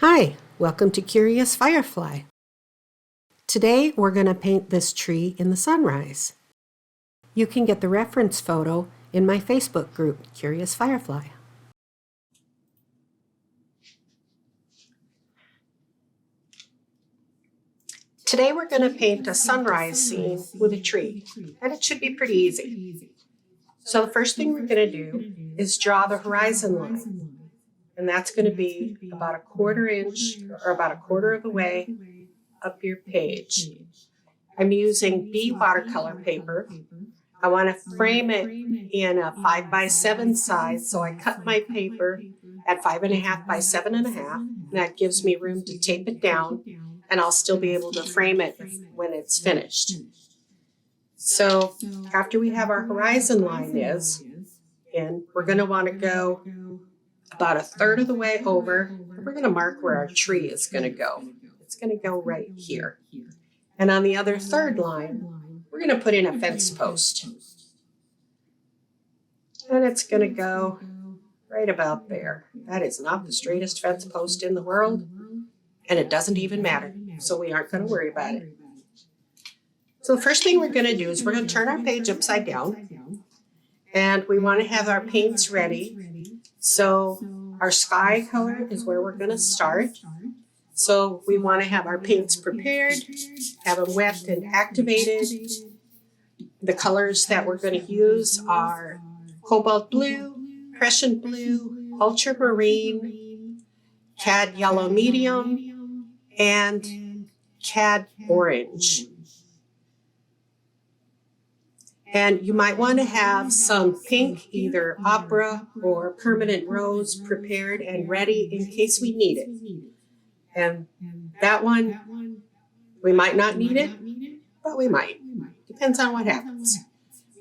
Hi, welcome to Curious Firefly. Today we're going to paint this tree in the sunrise. You can get the reference photo in my Facebook group, Curious Firefly. Today we're going to paint a sunrise scene with a tree, and it should be pretty easy. So the first thing we're going to do is draw the horizon line. And that's going to be about a 1/4 inch or about a quarter of the way up your page. I'm using B watercolor paper. I want to frame it in a 5x7 size, so I cut my paper at 5.5 by 7.5. That gives me room to tape it down, and I'll still be able to frame it when it's finished. So after we have our horizon line in, we're going to want to go about a 1/3 of the way over. We're going to mark where our tree is going to go. It's going to go right here. And on the other 1/3 line, we're going to put in a fence post. And it's going to go right about there. That is not the straightest fence post in the world, and it doesn't even matter. So we aren't going to worry about it. So the first thing we're going to do is we're going to turn our page upside down, and we want to have our paints ready. So our sky color is where we're going to start. So we want to have our paints prepared, have them wet and activated. The colors that we're going to use are Cobalt Blue, Prussian Blue, Ultramarine, Cad Yellow Medium, and Cad Orange. And you might want to have some pink, either opera or permanent rose, prepared and ready in case we need it. And that one, we might not need it, but we might. Depends on what happens.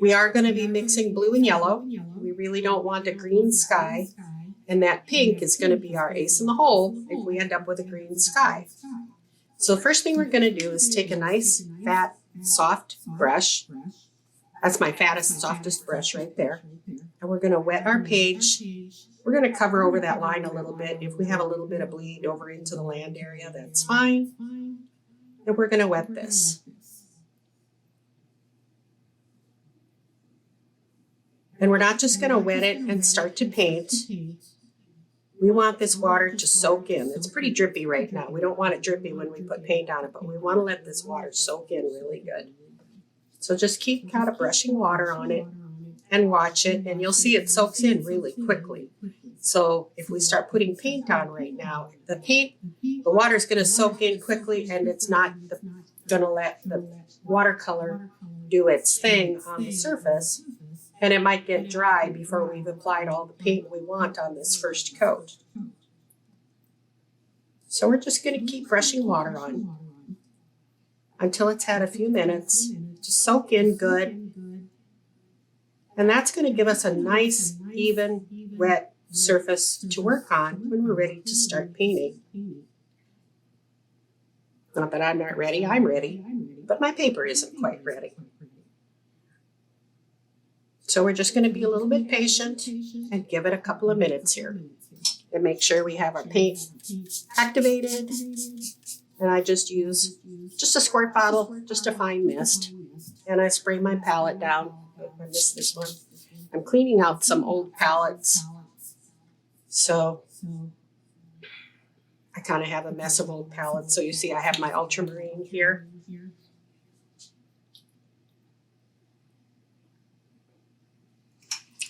We are going to be mixing blue and yellow. We really don't want a green sky. And that pink is going to be our ace in the hole if we end up with a green sky. So the first thing we're going to do is take a nice, fat, soft brush. That's my fattest, softest brush right there. And we're going to wet our page. We're going to cover over that line a little bit. If we have a little bit of bleed over into the land area, that's fine. And we're going to wet this. And we're not just going to wet it and start to paint. We want this water to soak in. It's pretty drippy right now. We don't want it drippy when we put paint on it, but we want to let this water soak in really good. So just keep kind of brushing water on it and watch it, and you'll see it soaks in really quickly. So if we start putting paint on right now, the water is going to soak in quickly, and it's not going to let the watercolor do its thing on the surface, and it might get dry before we've applied all the paint we want on this first coat. So we're just going to keep brushing water on until it's had a few minutes to soak in good. And that's going to give us a nice, even, wet surface to work on when we're ready to start painting. Not that I'm not ready, I'm ready, but my paper isn't quite ready. So we're just going to be a little bit patient and give it a couple of minutes here and make sure we have our paint activated. And I just use just a squirt bottle, just a fine mist. And I spray my palette down. I missed this one. I'm cleaning out some old palettes. So I kind of have a mess of old palettes. So you see I have my Ultramarine here.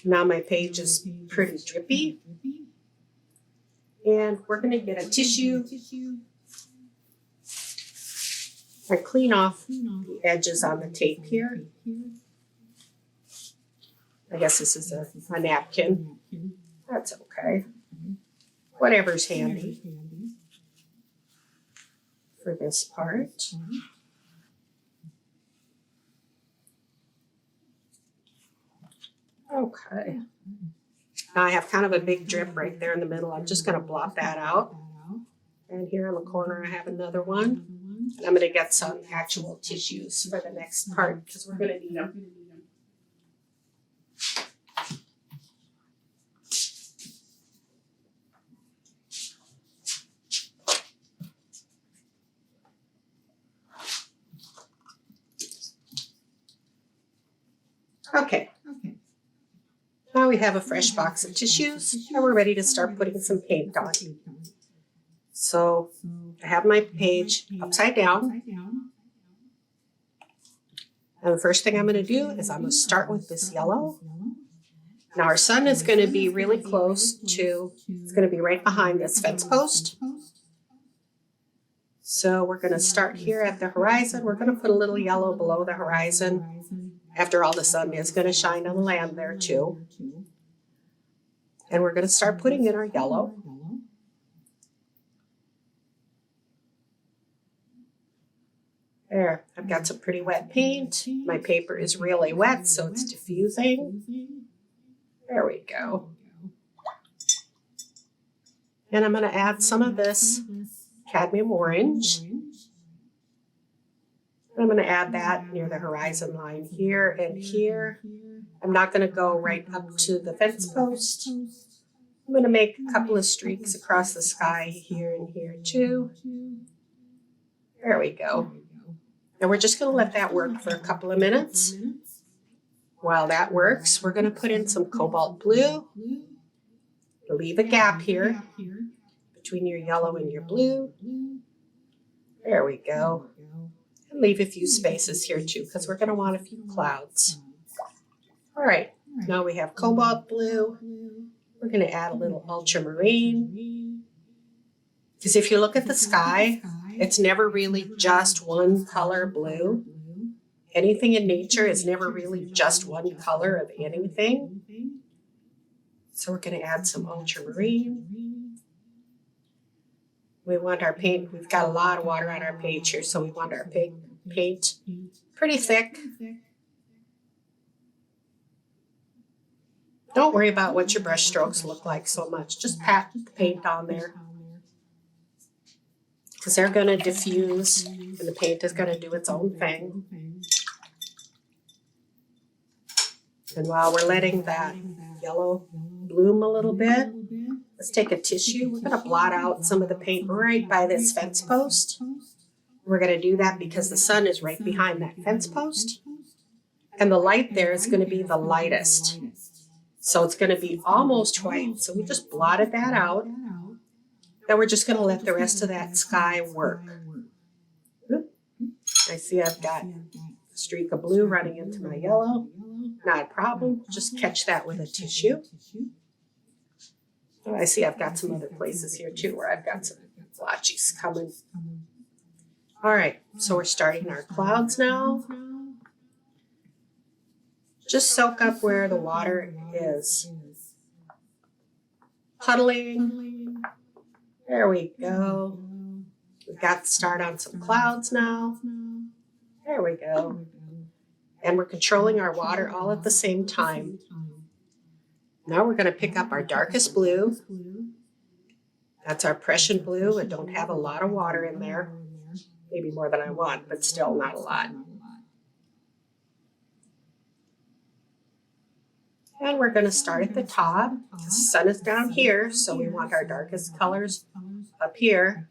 Now my page is pretty drippy. And we're going to get a tissue and clean off the edges on the tape here. I guess this is a napkin. That's okay. Whatever's handy for this part. Okay. Now I have kind of a big drip right there in the middle. I'm just going to blot that out. And here in the corner I have another one. And I'm going to get some actual tissues for the next part because we're going to need them. Okay. Now we have a fresh box of tissues and we're ready to start putting some paint on. So I have my page upside down. And the first thing I'm going to do is I'm going to start with this yellow. Now our sun is going to be really close to, it's going to be right behind this fence post. So we're going to start here at the horizon. We're going to put a little yellow below the horizon. After all, the sun is going to shine on the land there too. And we're going to start putting in our yellow. There, I've got some pretty wet paint. My paper is really wet, so it's diffusing. There we go. And I'm going to add some of this Cadmium Orange. I'm going to add that near the horizon line here and here. I'm not going to go right up to the fence post. I'm going to make a couple of streaks across the sky here and here too. There we go. And we're just going to let that work for a couple of minutes. While that works, we're going to put in some Cobalt Blue. Leave a gap here between your yellow and your blue. There we go. And leave a few spaces here too, because we're going to want a few clouds. All right, now we have Cobalt Blue. We're going to add a little Ultramarine. Because if you look at the sky, it's never really just one color blue. Anything in nature is never really just one color of anything. So we're going to add some Ultramarine. We want our paint, we've got a lot of water on our page here, so we want our paint pretty thick. Don't worry about what your brush strokes look like so much. Just pat the paint on there. Because they're going to diffuse and the paint is going to do its own thing. And while we're letting that yellow bloom a little bit, let's take a tissue. We're going to blot out some of the paint right by this fence post. We're going to do that because the sun is right behind that fence post. And the light there is going to be the lightest. So it's going to be almost white. So we just blotted that out. Then we're just going to let the rest of that sky work. I see I've got a streak of blue running into my yellow. Not a problem. Just catch that with a tissue. Oh, I see I've got some other places here too where I've got some blotches coming. All right, so we're starting our clouds now. Just soak up where the water is. Puddling. There we go. We've got to start on some clouds now. There we go. And we're controlling our water all at the same time. Now we're going to pick up our darkest blue. That's our Prussian Blue. I don't have a lot of water in there. Maybe more than I want, but still not a lot. And we're going to start at the top. The sun is down here, so we want our darkest colors up here.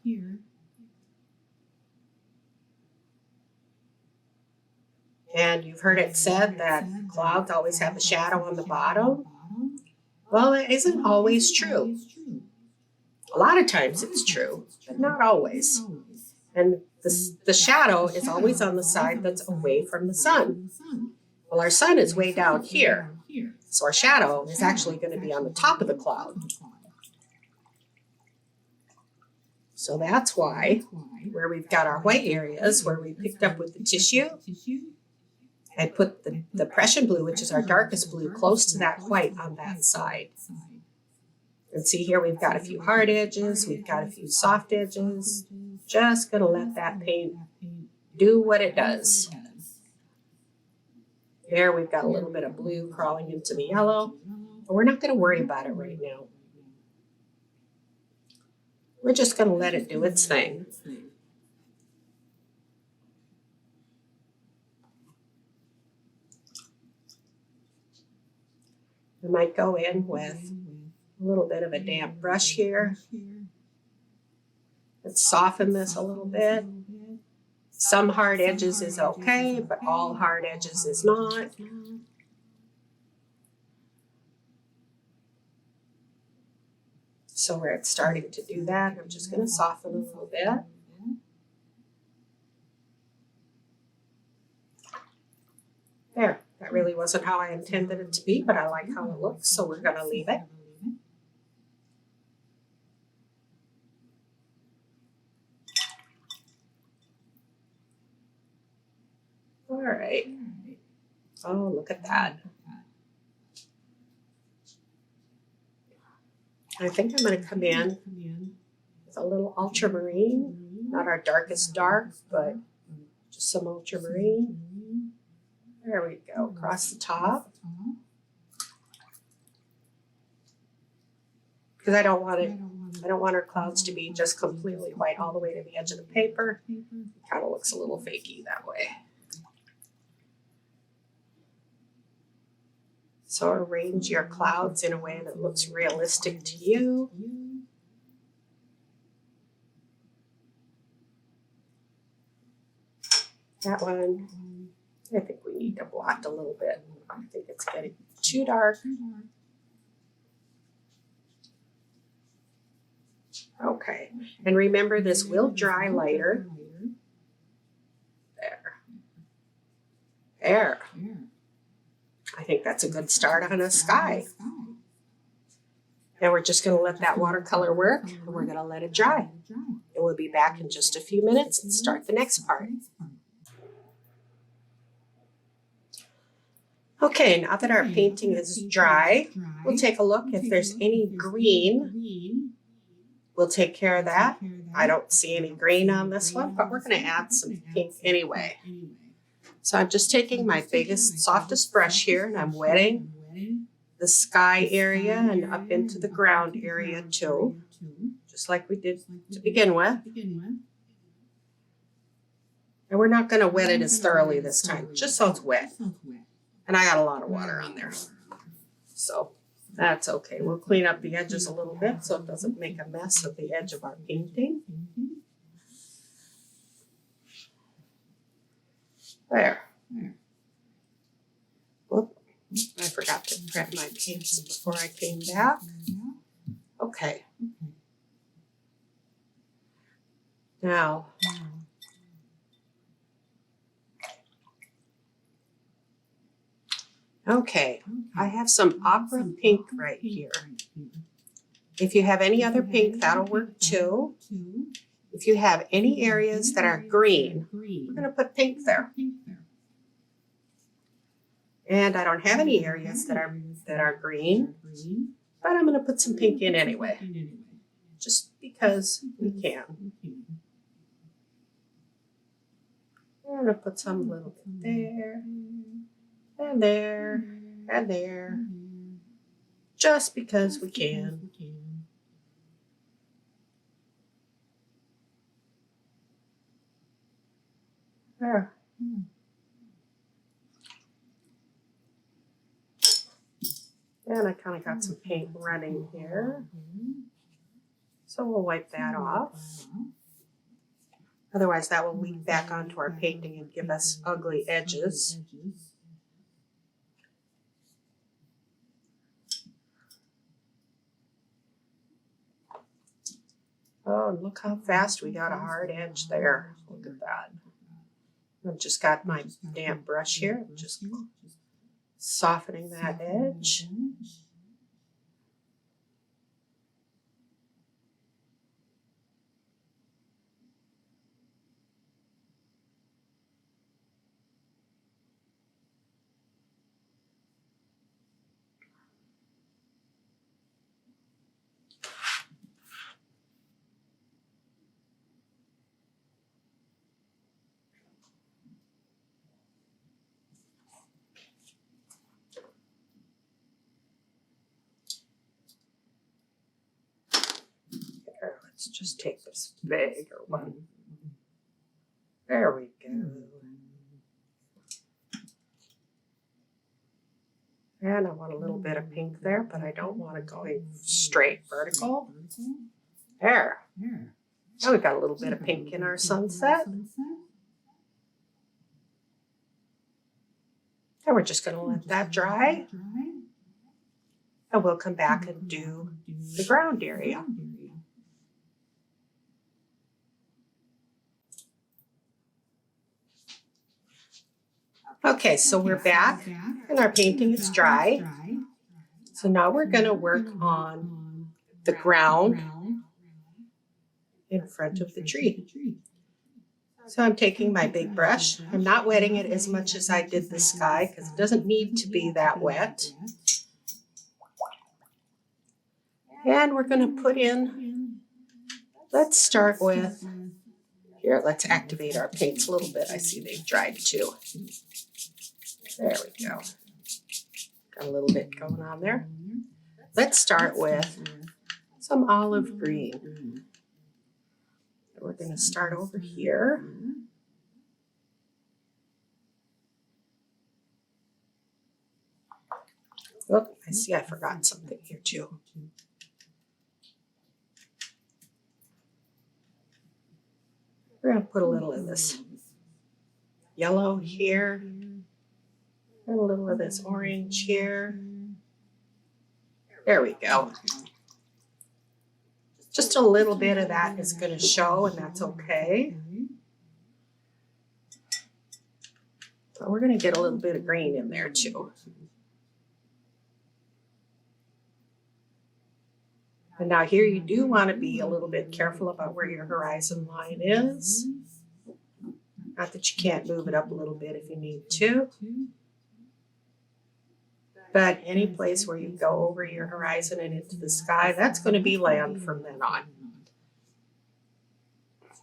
And you've heard it said that clouds always have a shadow on the bottom. Well, it isn't always true. A lot of times it's true, but not always. And the shadow is always on the side that's away from the sun. Well, our sun is way down here. So our shadow is actually going to be on the top of the cloud. So that's why, where we've got our white areas, where we picked up with the tissue, I put the Prussian Blue, which is our darkest blue, close to that white on that side. And see here, we've got a few hard edges, we've got a few soft edges. Just going to let that paint do what it does. There, we've got a little bit of blue crawling into the yellow, but we're not going to worry about it right now. We're just going to let it do its thing. We might go in with a little bit of a damp brush here. Let's soften this a little bit. Some hard edges is okay, but all hard edges is not. So where it's starting to do that, I'm just going to soften a little bit. There, that really wasn't how I intended it to be, but I like how it looks, so we're going to leave it. All right. Oh, look at that. I think I'm going to come in with a little ultramarine, not our darkest dark, but just some ultramarine. There we go, across the top. Because I don't want our clouds to be just completely white all the way to the edge of the paper. It kind of looks a little fakey that way. So arrange your clouds in a way that looks realistic to you. That one, I think we need to blot a little bit. I think it's getting too dark. Okay, and remember this will dry later. There. I think that's a good start on a sky. And we're just going to let that watercolor work, and we're going to let it dry. And we'll be back in just a few minutes and start the next part. Okay, now that our painting is dry, we'll take a look if there's any green. We'll take care of that. I don't see any green on this one, but we're going to add some pink anyway. So I'm just taking my biggest, softest brush here, and I'm wetting the sky area and up into the ground area too, just like we did to begin with. And we're not going to wet it as thoroughly this time, just so it's wet. And I got a lot of water on there, so that's okay. We'll clean up the edges a little bit so it doesn't make a mess of the edge of our painting. There. Whoop. I forgot to grab my paints before I came back. Okay. Now, okay, I have some opera pink right here. If you have any other pink, that'll work too. If you have any areas that are green, we're going to put pink there. And I don't have any areas that are green, but I'm going to put some pink in anyway, just because we can. I'm going to put some little bit there, and there, and there, just because we can. There. And I kind of got some paint running here. So we'll wipe that off. Otherwise that will leak back onto our painting and give us ugly edges. Oh, look how fast we got a hard edge there. Look at that. I've just got my damp brush here, just softening that edge. Let's just take this bigger one. There we go. And I want a little bit of pink there, but I don't want it going straight vertical. There. Now we've got a little bit of pink in our sunset. And we're just going to let that dry. And we'll come back and do the ground area. Okay, so we're back and our painting is dry. So now we're going to work on the ground in front of the tree. So I'm taking my big brush. I'm not wetting it as much as I did the sky because it doesn't need to be that wet. And we're going to put in, let's start with, here, let's activate our paints a little bit. I see they've dried too. There we go. Got a little bit going on there. Let's start with some olive green. We're going to start over here. Oh, I see I forgot something here too. We're going to put a little of this yellow here, and a little of this orange here. There we go. Just a little bit of that is going to show, and that's okay. But we're going to get a little bit of green in there too. And now here you do want to be a little bit careful about where your horizon line is. Not that you can't move it up a little bit if you need to. But any place where you go over your horizon and into the sky, that's going to be land from then on.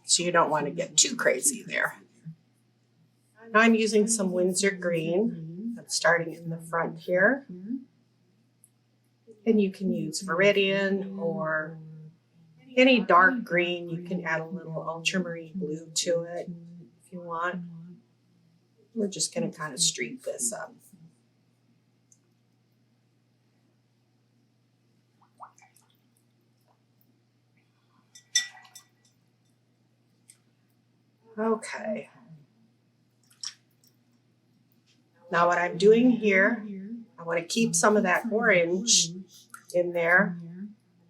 So you don't want to get too crazy there. Now I'm using some Winsor Green. I'm starting in the front here. And you can use Viridian or any dark green. You can add a little Ultramarine blue to it if you want. We're just going to kind of streak this up. Okay. Now what I'm doing here, I want to keep some of that orange in there,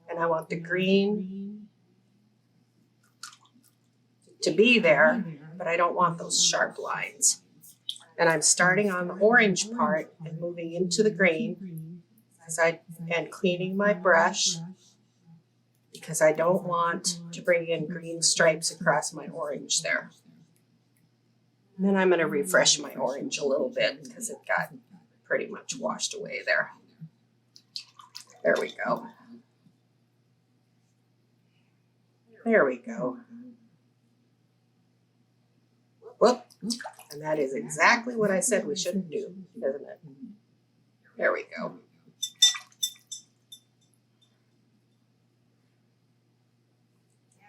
and I want the green to be there, but I don't want those sharp lines. And I'm starting on the orange part and moving into the green and cleaning my brush because I don't want to bring in green stripes across my orange there. And then I'm going to refresh my orange a little bit because it got pretty much washed away there. There we go. There we go. Whoop. And that is exactly what I said we shouldn't do, isn't it? There we go.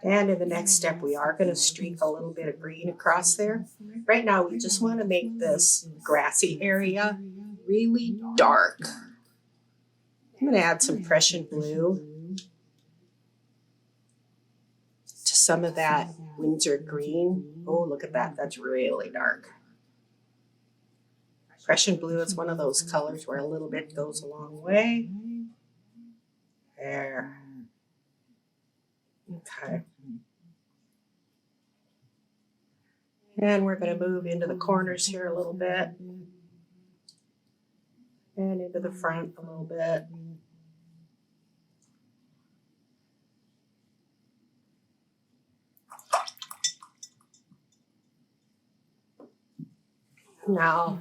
And in the next step, we are going to streak a little bit of green across there. Right now, we just want to make this grassy area really dark. I'm going to add some Prussian Blue to some of that Winsor Green. Oh, look at that. That's really dark. Prussian Blue is one of those colors where a little bit goes a long way. There. Okay. And we're going to move into the corners here a little bit. And into the front a little bit. Now,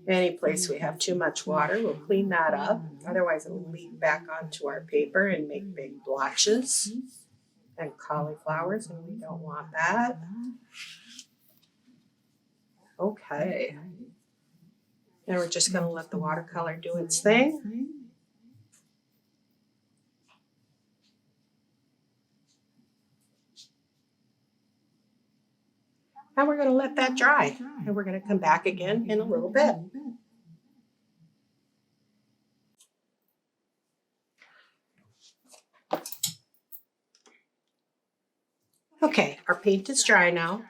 any place we have too much water, we'll clean that up. Otherwise, it'll leak back onto our paper and make big blotches and cauliflowers, and we don't want that. Okay. And we're just going to let the watercolor do its thing. And we're going to let that dry. And we're going to come back again in a little bit. Okay, our paint is dry now.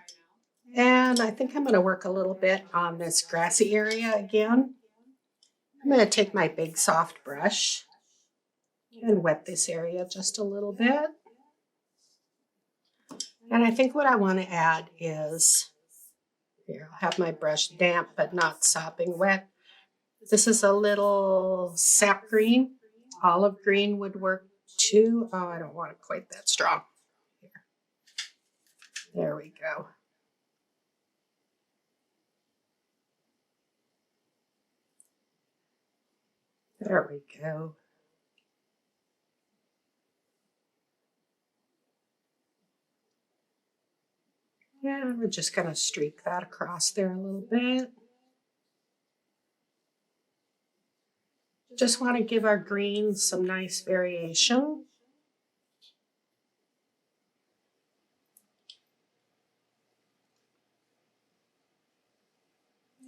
And I think I'm going to work a little bit on this grassy area again. I'm going to take my big soft brush and wet this area just a little bit. And I think what I want to add is, here, I'll have my brush damp but not sopping wet. This is a little sap green. Olive green would work too. Oh, I don't want it quite that strong. Here. There we go. There we go. Yeah, we're just going to streak that across there a little bit. Just want to give our green some nice variation.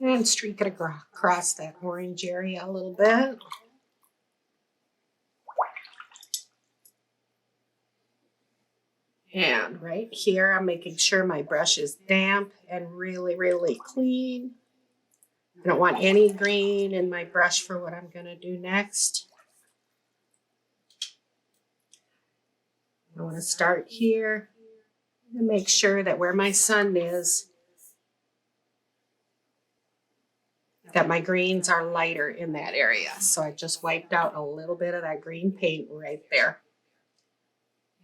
And streak it across that orange area a little bit. And right here, I'm making sure my brush is damp and really, really clean. I don't want any green in my brush for what I'm going to do next. I want to start here and make sure that where my sun is, that my greens are lighter in that area. So I just wiped out a little bit of that green paint right there.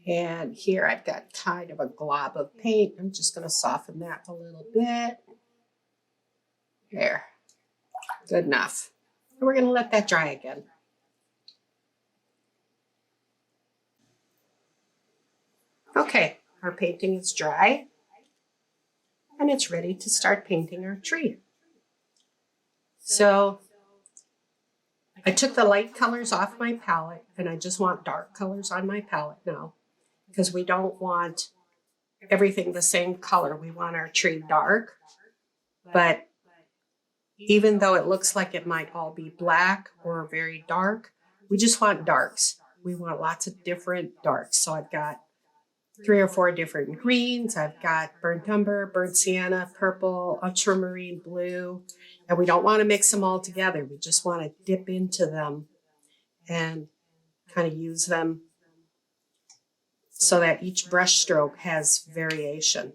And here I've got kind of a glob of paint. I'm just going to soften that a little bit. There. Good enough. And we're going to let that dry again. Okay, our painting is dry. And it's ready to start painting our tree. So I took the light colors off my palette and I just want dark colors on my palette now, because we don't want everything the same color. We want our tree dark, but even though it looks like it might all be black or very dark, we just want darks. We want lots of different darks. So I've got 3 or 4 different greens. I've got burnt umber, burnt sienna, purple, ultramarine blue, and we don't want to mix them all together. We just want to dip into them and kind of use them so that each brush stroke has variation.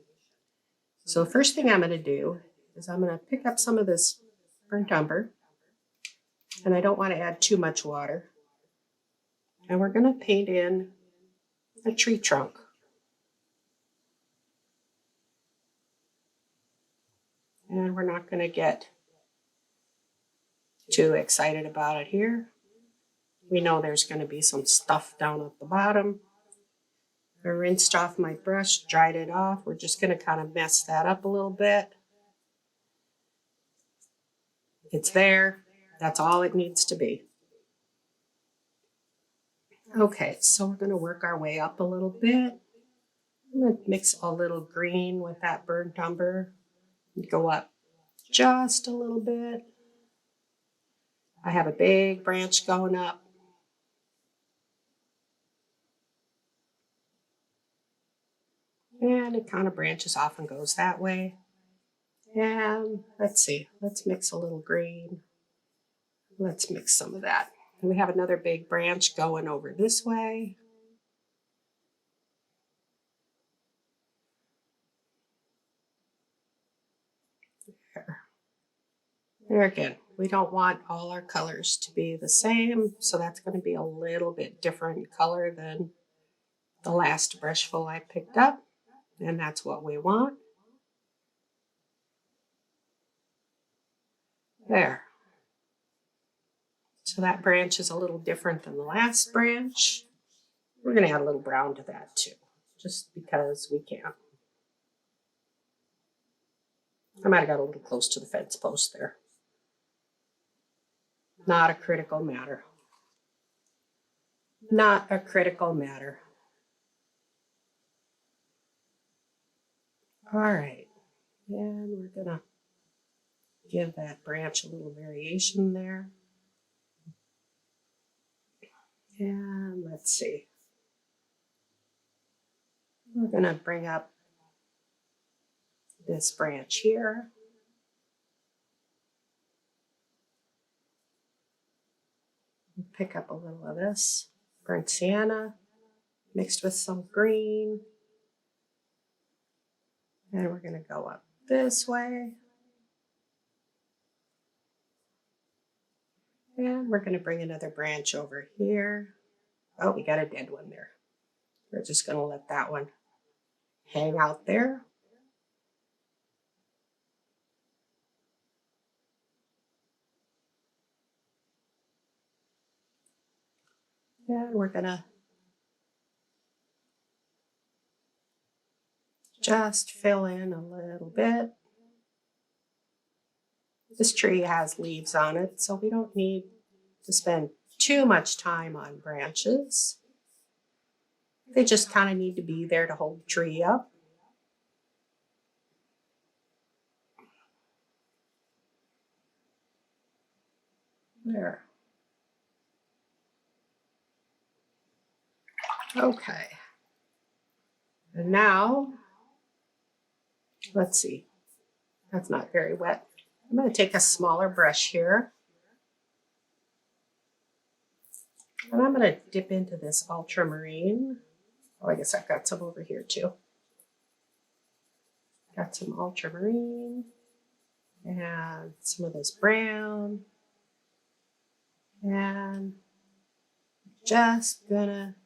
So the first thing I'm going to do is I'm going to pick up some of this burnt umber, and I don't want to add too much water. And we're going to paint in a tree trunk. And we're not going to get too excited about it here. We know there's going to be some stuff down at the bottom. I rinsed off my brush, dried it off. We're just going to kind of mess that up a little bit. It's there. That's all it needs to be. Okay, so we're going to work our way up a little bit. I'm going to mix a little green with that burnt umber. Go up just a little bit. I have a big branch going up. And it kind of branches off and goes that way. And let's see, let's mix a little green. Let's mix some of that. And we have another big branch going over this way. There again, we don't want all our colors to be the same, so that's going to be a little bit different color than the last brushful I picked up, and that's what we want. There. So that branch is a little different than the last branch. We're going to add a little brown to that too, just because we can. I might have got a little close to the fence post there. Not a critical matter. Not a critical matter. All right, and we're gonna give that branch a little variation there. And let's see. We're gonna bring up this branch here. Pick up a little of this. burnt sienna mixed with some green. And we're going to go up this way. And we're going to bring another branch over here. Oh, we got a dead one there. We're just going to let that one hang out there. And we're going to just fill in a little bit. This tree has leaves on it, so we don't need to spend too much time on branches. They just kind of need to be there to hold the tree up. There. Okay. And now, let's see. That's not very wet. I'm going to take a smaller brush here. And I'm going to dip into this ultramarine. Oh, I guess I've got some over here too. Got some ultramarine and some of this brown. And just gonna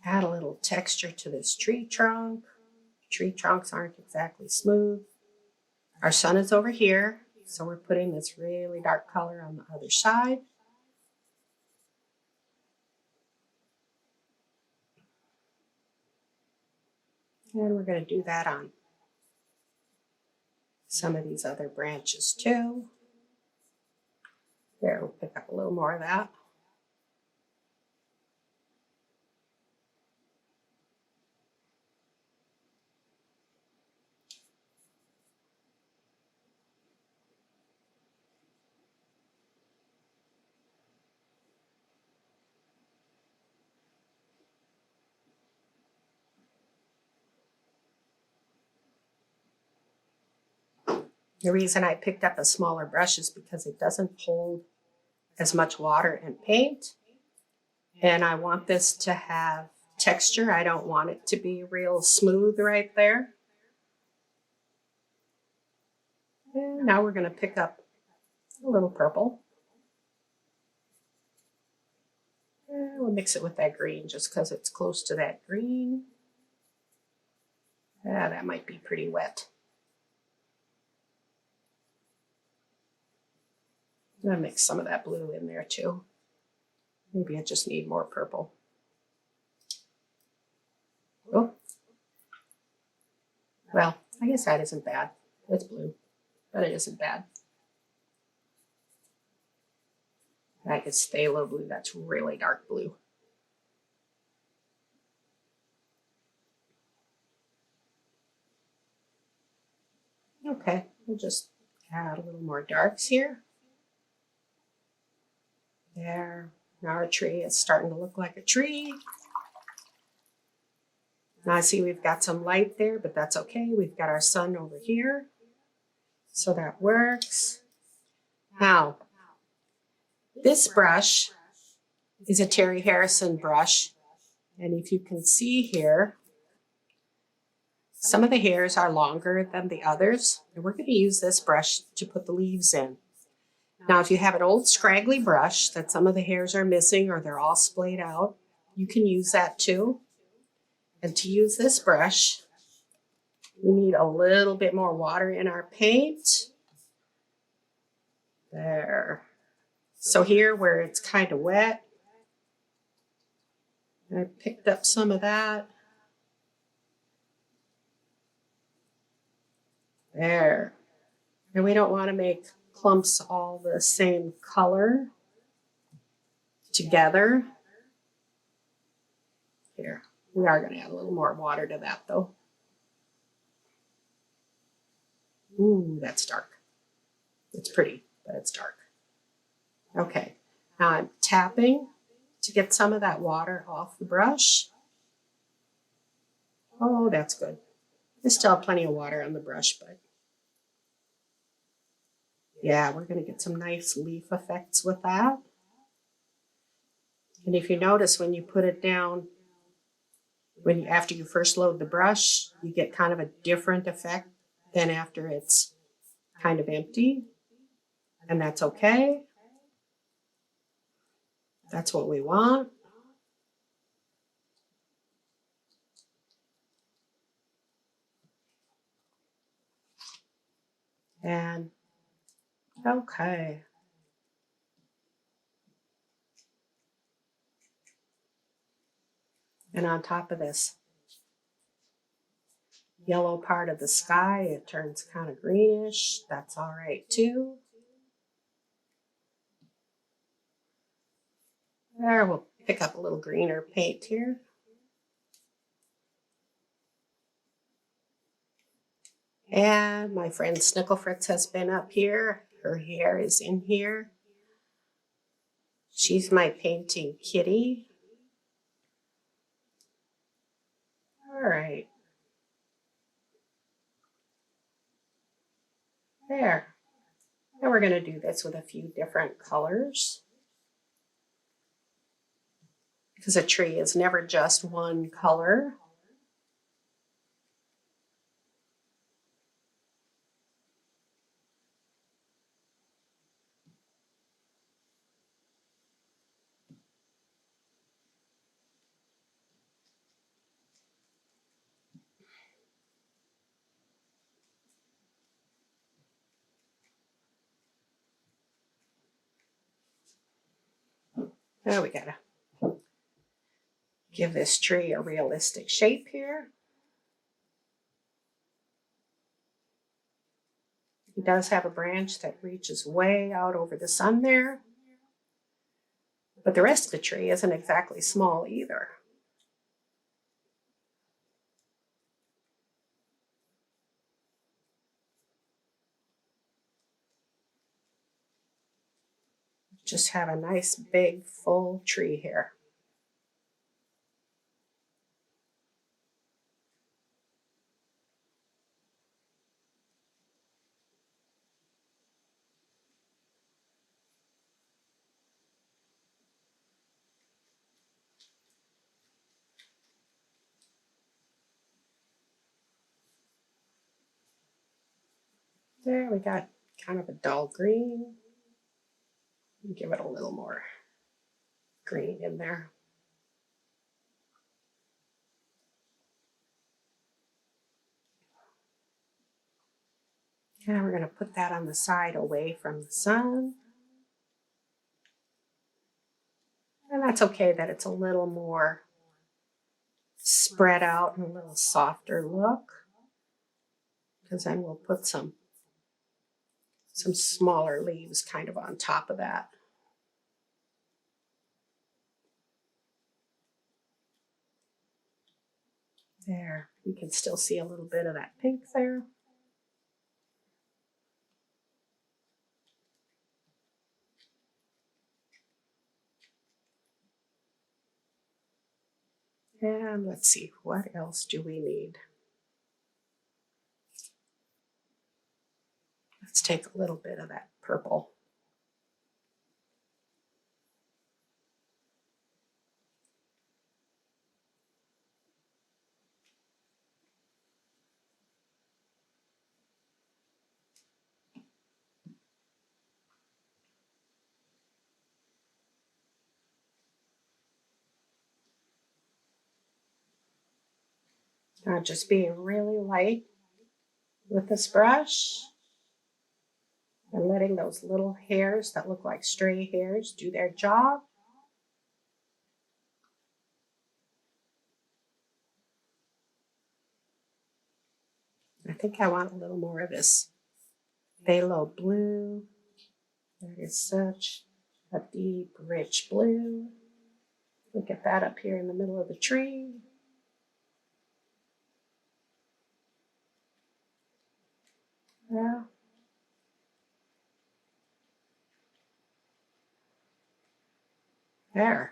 add a little texture to this tree trunk. Tree trunks aren't exactly smooth. Our sun is over here, so we're putting this really dark color on the other side. And we're going to do that on some of these other branches too. There, we'll pick up a little more of that. The reason I picked up a smaller brush is because it doesn't hold as much water and paint. And I want this to have texture. I don't want it to be real smooth right there. And now we're going to pick up a little purple. And we'll mix it with that green just because it's close to that green. Yeah, that might be pretty wet. I'm going to mix some of that blue in there too. Maybe I just need more purple. Oh. Well, I guess that isn't bad. It's blue, but it isn't bad. That is phthalo blue. That's really dark blue. Okay, we'll just add a little more darks here. There. Now our tree is starting to look like a tree. Now I see we've got some light there, but that's okay. We've got our sun over here. So that works. Now, this brush is a Terry Harrison brush. And if you can see here, some of the hairs are longer than the others. And we're going to use this brush to put the leaves in. Now, if you have an old scraggly brush that some of the hairs are missing or they're all splayed out, you can use that too. And to use this brush, we need a little bit more water in our paint. There. So here where it's kind of wet, I picked up some of that. There. And we don't want to make clumps all the same color together. Here, we are going to add a little more water to that though. Ooh, that's dark. It's pretty, but it's dark. Okay, now I'm tapping to get some of that water off the brush. Oh, that's good. I still have plenty of water on the brush, but yeah, we're going to get some nice leaf effects with that. And if you notice when you put it down, after you first load the brush, you get kind of a different effect than after it's kind of empty. And that's okay. That's what we want. And okay. And on top of this yellow part of the sky, it turns kind of greenish. That's all right too. There, we'll pick up a little greener paint here. And my friend Snicklefritz has been up here. Her hair is in here. She's my painting kitty. All right. There. Now we're going to do this with a few different colors, because a tree is never just one color. Now we gotta give this tree a realistic shape here. He does have a branch that reaches way out over the sun there, but the rest of the tree isn't exactly small either. Just have a nice big full tree here. There we got kind of a dull green. Give it a little more green in there. And we're going to put that on the side away from the sun. And that's okay that it's a little more spread out and a little softer look, because then we'll put some smaller leaves kind of on top of that. There, you can still see a little bit of that pink there. And let's see, what else do we need? Let's take a little bit of that purple. Now just being really light with this brush and letting those little hairs that look like stray hairs do their job. I think I want a little more of this phthalo blue. That is such a deep, rich blue. Look at that up here in the middle of the tree. Yeah. There.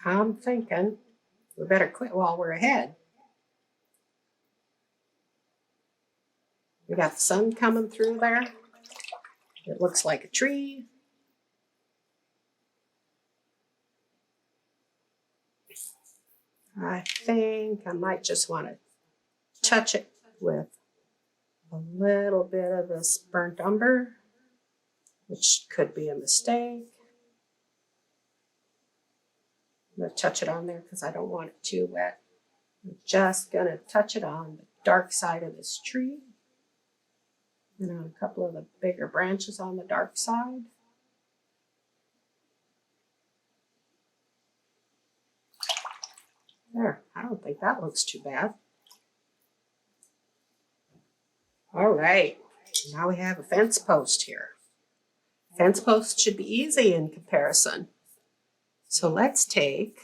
I'm thinking we better quit while we're ahead. We got the sun coming through there. It looks like a tree. I think I might just want to touch it with a little bit of this burnt umber, which could be a mistake. I'm going to touch it on there because I don't want it too wet. I'm just going to touch it on the dark side of this tree and on a couple of the bigger branches on the dark side. There, I don't think that looks too bad. All right, now we have a fence post here. Fence post should be easy in comparison. So let's pick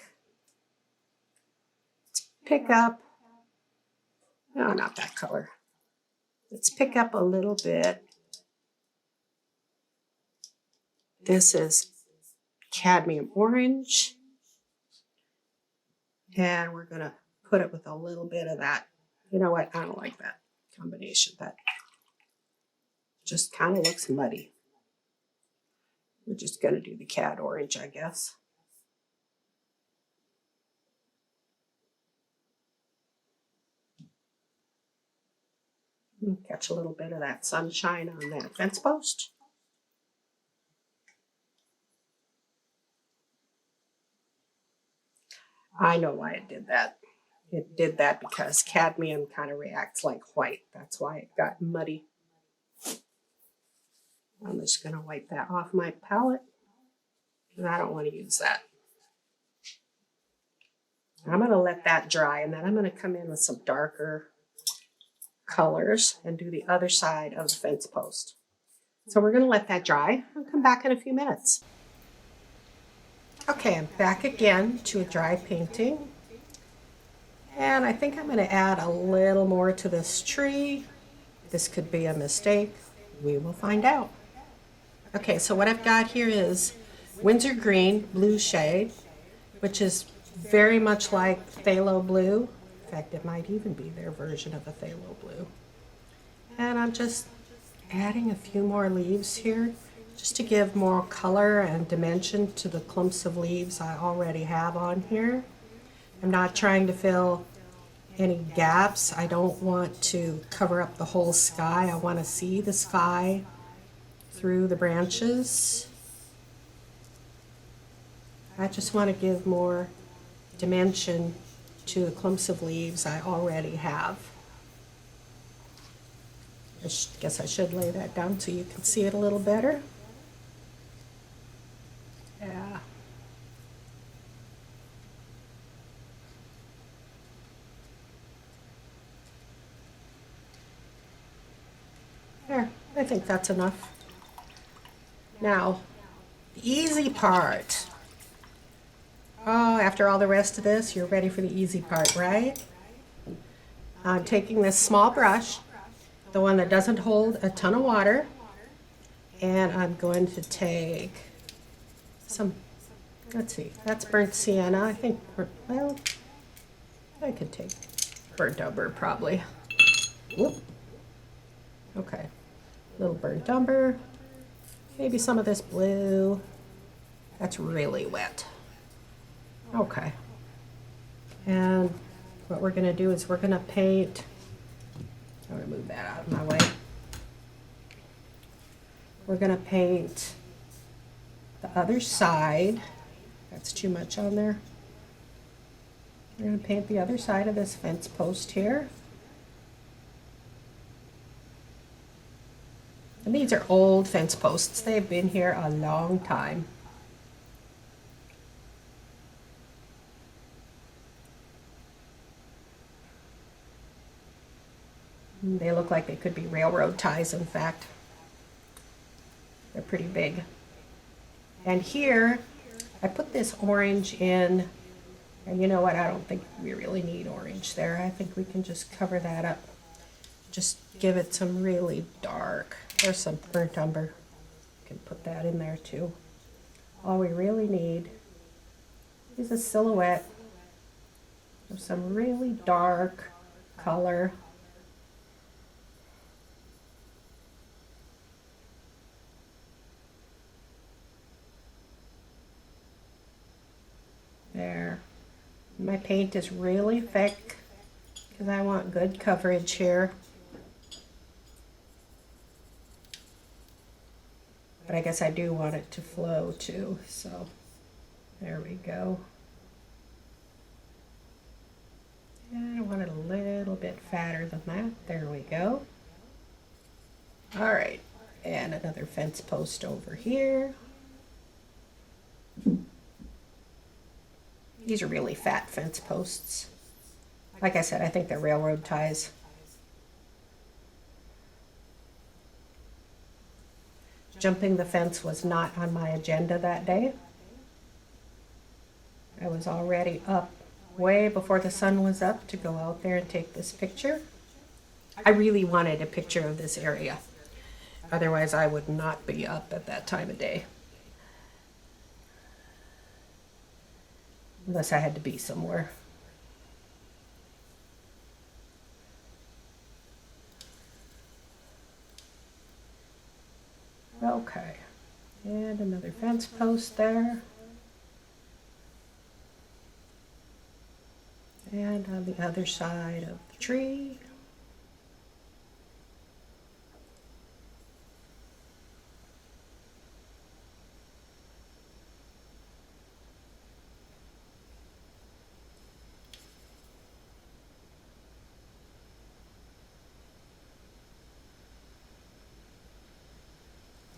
up, no, not that color. Let's pick up a little bit. This is Cadmium Orange. And we're going to put it with a little bit of that. You know what? I don't like that combination. That just kind of looks muddy. We're just going to do the Cad Orange, I guess. Catch a little bit of that sunshine on that fence post. I know why it did that. It did that because cadmium kind of reacts like white. That's why it got muddy. I'm just going to wipe that off my palette because I don't want to use that. I'm going to let that dry, and then I'm going to come in with some darker colors and do the other side of the fence post. So we're going to let that dry. I'll come back in a few minutes. Okay, I'm back again to a dry painting. And I think I'm going to add a little more to this tree. This could be a mistake. We will find out. Okay, so what I've got here is Winsor Green blue shade, which is very much like phthalo blue. In fact, it might even be their version of a phthalo blue. And I'm just adding a few more leaves here just to give more color and dimension to the clumps of leaves I already have on here. I'm not trying to fill any gaps. I don't want to cover up the whole sky. I want to see the sky through the branches. I just want to give more dimension to the clumps of leaves I already have. I guess I should lay that down so you can see it a little better. Yeah. There, I think that's enough. Now, the easy part. Oh, after all the rest of this, you're ready for the easy part, right? I'm taking this small brush, the one that doesn't hold a ton of water, and I'm going to take some, let's see, that's burnt sienna. I think, well, I could take burnt umber probably. Whoop. Okay, a little burnt umber, maybe some of this blue. That's really wet. Okay, and what we're going to do is we're going to paint, I'm going to move that out of my way. We're going to paint the other side. That's too much on there. We're going to paint the other side of this fence post here. And these are old fence posts. They've been here a long time. They look like they could be railroad ties, in fact. They're pretty big. And here, I put this orange in, and you know what, I don't think we really need orange there. I think we can just cover that up. Just give it some really dark, there's some burnt umber. You can put that in there too. All we really need is a silhouette of some really dark color. My paint is really thick because I want good coverage here. But I guess I do want it to flow too, so there we go. And I want it a little bit fatter than that. There we go. All right, and another fence post over here. These are really fat fence posts. Like I said, I think they're railroad ties. Jumping the fence was not on my agenda that day. I was already up way before the sun was up to go out there and take this picture. I really wanted a picture of this area. Otherwise, I would not be up at that time of day. Unless I had to be somewhere. Okay, and another fence post there. And on the other side of the tree.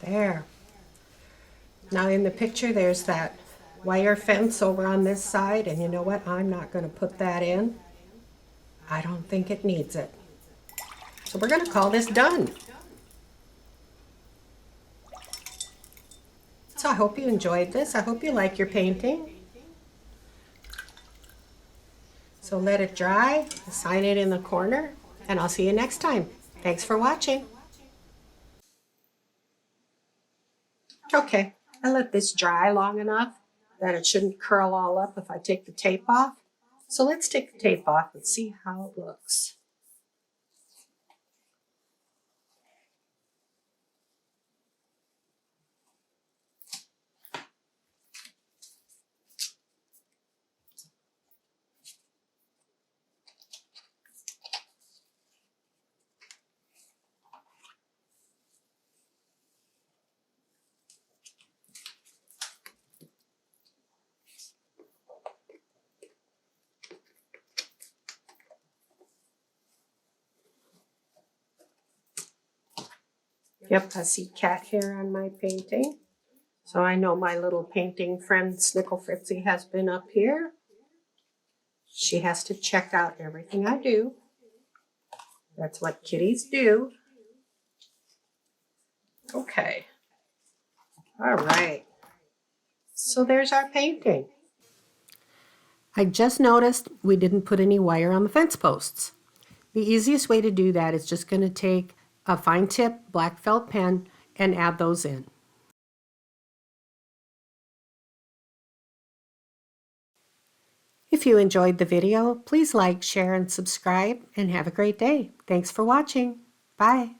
There. Now in the picture there's that wire fence over on this side, and you know what? I'm not going to put that in. I don't think it needs it. So we're going to call this done. So I hope you enjoyed this. I hope you like your painting. So let it dry, assign it in the corner, and I'll see you next time. Thanks for watching. Okay, I let this dry long enough that it shouldn't curl all up if I take the tape off. So let's take the tape off and see how it looks. Yep, I see cat hair on my painting. So I know my little painting friend Snickle Fritzy has been up here. She has to check out everything I do. That's what kitties do. Okay. All right. So there's our painting. I just noticed we didn't put any wire on the fence posts. The easiest way to do that is just going to take a fine tip black felt pen and add those in. If you enjoyed the video, please like, share, and subscribe, and have a great day. Thanks for watching. Bye.